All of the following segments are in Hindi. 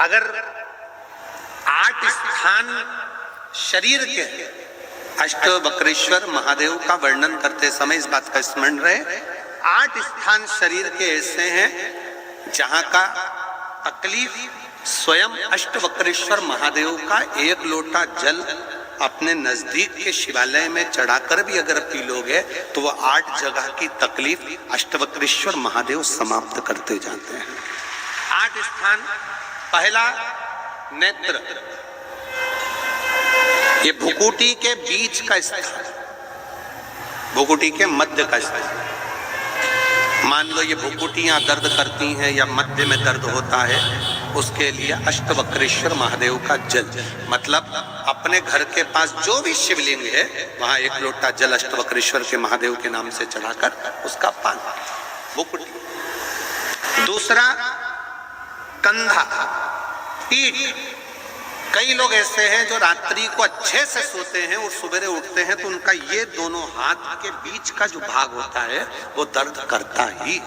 अगर 8 स्थान शरीर के अष्टवक्रेश्वर महादेव का वर्णन करते समय इस बात का स्मरण रहे, 8 स्थान शरीर के ऐसे हैं जहां का तकलीफ स्वयं अष्टवक्रेश्वर महादेव का एक लोटा जल अपने नजदीक के शिवालय में चढ़ाकर भी अगर पी लोगे तो वह 8 जगह की तकलीफ अष्टवक्रेश्वर महादेव समाप्त करते जाते हैं। 8 स्थान, पहला नेत्र, ये भुकुटी के बीच का स्थान, भुकुटी के मध्य का स्थान। मान लो ये भुकुटियां दर्द करती हैं या मध्य में दर्द होता है, उसके लिए अष्टवक्रेश्वर महादेव का जल, मतलब अपने घर के पास जो भी शिवलिंग है वहां एक लोटा जल अष्टवक्रेश्वर के महादेव के नाम से चढ़ाकर उसका पान, भुकुटी। दूसरा कंधा, पीठ। कई लोग ऐसे हैं जो रात्रि को अच्छे से सोते हैं और सवेरे उठते हैं तो उनका ये दोनों हाथ के बीच का जो भाग होता है वो दर्द करता ही।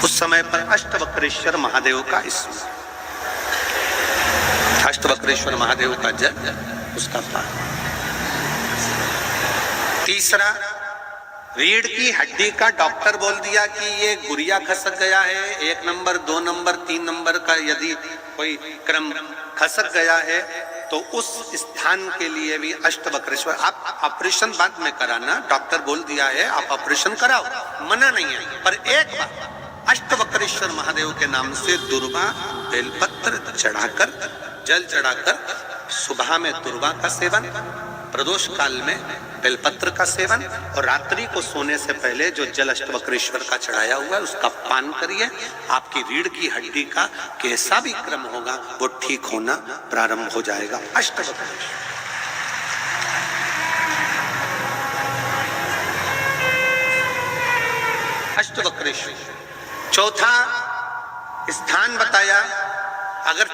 उस समय पर अष्टवक्रेश्वर महादेव का स्मरण, अष्टवक्रेश्वर महादेव का जल, उसका पान। तीसरा, रीढ़ की हड्डी का डॉक्टर बोल दिया कि ये गुरिया खसक गया है, 1 नंबर 2 नंबर 3 नंबर का यदि कोई क्रम खसक गया है तो उस स्थान के लिए भी अष्टवक्रेश्वर। आप ऑपरेशन बाद में कराना, डॉक्टर बोल दिया है आप ऑपरेशन कराओ, मना नहीं है, पर एक बार अष्टवक्रेश्वर महादेव के नाम से दुर्वा बेलपत्र चढ़ाकर, जल चढ़ाकर, सुबह में दुर्वा का सेवन, प्रदोष काल में बेलपत्र का सेवन, और रात्रि को सोने से पहले जो जल अष्टवक्रेश्वर का चढ़ाया हुआ है उसका पान करिए। आपकी रीढ़ की hड्डी का कैसा भी क्रम होगा वो ठीक होना प्रारंभ हो जाएगा। अष्टवक्रेश्वर, अष्टवक्रेश्वर। चौथा स्थान बताया, अगर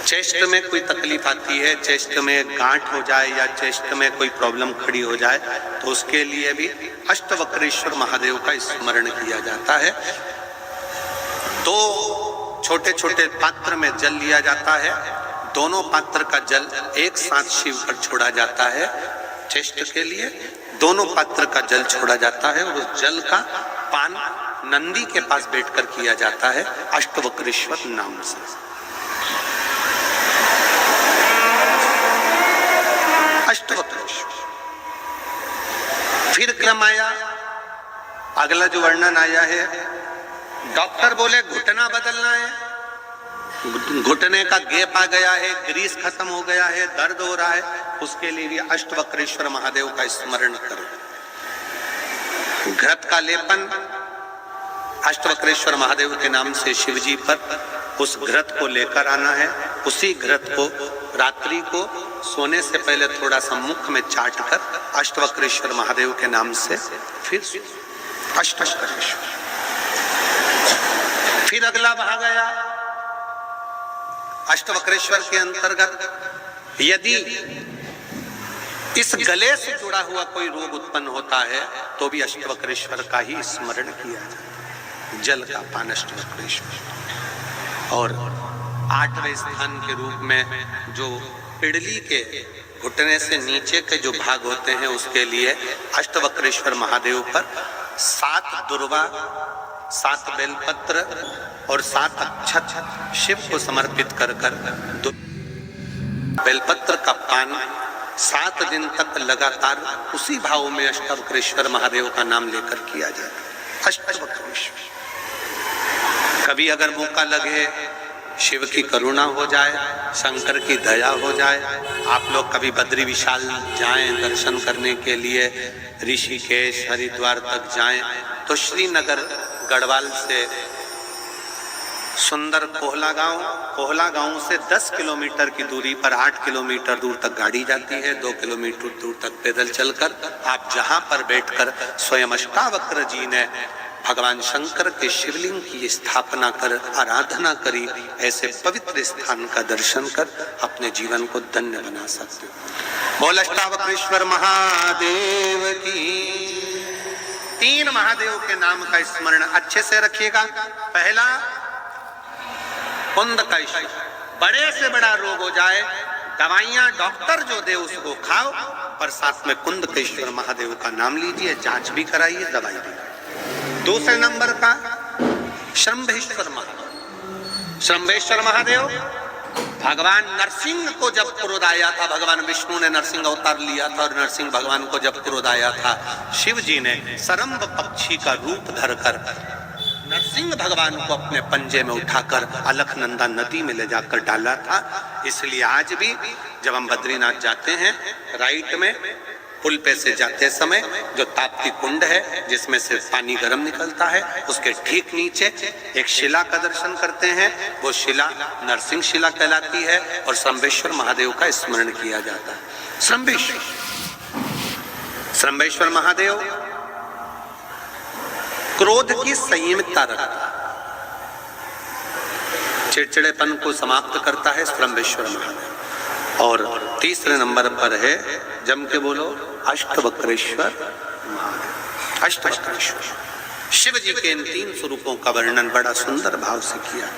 चेस्ट में कोई तकलीफ आती है, चेस्ट में गांठ हो जाए या चेस्ट में कोई प्रॉब्लम खड़ी हो जाए तो उसके लिए भी अष्टवक्रेश्वर महादेव का स्मरण किया जाता है। 2 छोटे छोटे पात्र में जल लिया जाता है, दोनों पात्र का जल एक साथ शिव पर छोड़ा जाता है। चेस्ट के लिए दोनों पात्र का जल छोड़ा जाता है और उस जल का पान नंदी के पास बैठकर किया जाता है अष्टवक्रेश्वर नाम से। अष्टवक्रेश्वर। फिर क्रम आया, अगला जो वर्णन आया है, डॉक्टर बोले घुटना बदलना है, घुटने का गैप आ गया है, ग्रीस खत्म हो गया है, दर्द हो रहा है, उसके लिए भी अष्टवक्रेश्वर महादेव का स्मरण करो। घृत का लेपन अष्टवक्रेश्वर महादेव के नाम से शिवजी पर उस घृत को लेकर आना है। उसी घृत को रात्रि को सोने से पहले थोड़ा सा मुख में चाट कर अष्टवक्रेश्वर महादेव के नाम से फिर अष्टवक्रेश्वर। फिर अगला भाग आया अष्टवक्रेश्वर के अंतर्गत, यदि इस गले से जुड़ा हुआ कोई रोग उत्पन्न होता है तो भी अष्टवक्रेश्वर का ही स्मरण किया जाए, जल का पान अष्टवक्रेश्वर। और 8वें स्थान के रूप में जो पिड़ली के घुटने से नीचे के जो भाग होते हैं उसके लिए अष्टवक्रेश्वर महादेव पर 7 दुर्वा, 7 बेलपत्र और 7 अक्षत शिव को समर्पित कर बेलपत्र का पान 7 दिन तक लगातार उसी भाव में अष्टवक्रेश्वर महादेव का नाम लेकर किया जाए। अष्टवक्रेश्वर। कभी अगर मौका लगे, शिव की करुणा हो जाए, शंकर की दया हो जाए, आप लोग कभी बद्री विशाल जाएं दर्शन करने के लिए, ऋषिकेश हरिद्वार तक जाएं तो श्रीनगर गढ़वाल से सुंदर कोहला गांव से 10 किलोमीटर की दूरी पर 8 किलोमीटर दूर तक गाड़ी जाती है, 2 किलोमीटर दूर तक पैदल चलकर आप जहां पर बैठकर स्वयं अष्टावक्र जी ने भगवान शंकर के शिवलिंग की स्थापना कर आराधना करी, ऐसे पवित्र स्थान का दर्शन कर अपने जीवन को धन्य बना सकते हो। बोल अष्टावक्रेश्वर महादेव की। तीन महादेव के नाम का स्मरण अच्छे से रखिएगा। पहला कुंदकेश्वर, बड़े से बड़ा रोग हो जाए, दवाइयां डॉक्टर जो दे उसको खाओ, पर साथ में कुंदकेश्वर महादेव का नाम लीजिए, जांच भी कराइए, दवाई भी कराइए। दूसरे नंबर का शंभेश्वर महादेव। शंभेश्वर महादेव भगवान नरसिंह को जब क्रोध आया था, भगवान विष्णु ने नरसिंह अवतार लिया था और नरसिंह भगवान को जब क्रोध आया था, शिव जी ने सरम्ब पक्षी का रूप धरकर नरसिंह भगवान को अपने पंजे में उठाकर अलकनंदा नदी में ले जाकर डाला था। इसलिए आज भी जब हम बद्रीनाथ जाते हैं, राइट में पुल पे से जाते समय जो ताप्ती कुंड है जिसमें से पानी गर्म निकलता है, उसके ठीक नीचे एक शिला का दर्शन करते हैं। वो शिला नरसिंह शिला कहलाती है और शंभेश्वर महादेव का स्मरण किया जाता है। शंभेश्वर महादेव क्रोध की संयमितता रखता है, चिड़चिड़ेपन को समाप्त करता है शंभेश्वर महादेव। और तीसरे नंबर पर है, जम के बोलो, अष्टवक्रेश्वर महादेव। अष्टवक्रेश्वर शिव जी के इन तीन स्वरूपों का वर्णन बड़ा सुंदर भाव से किया।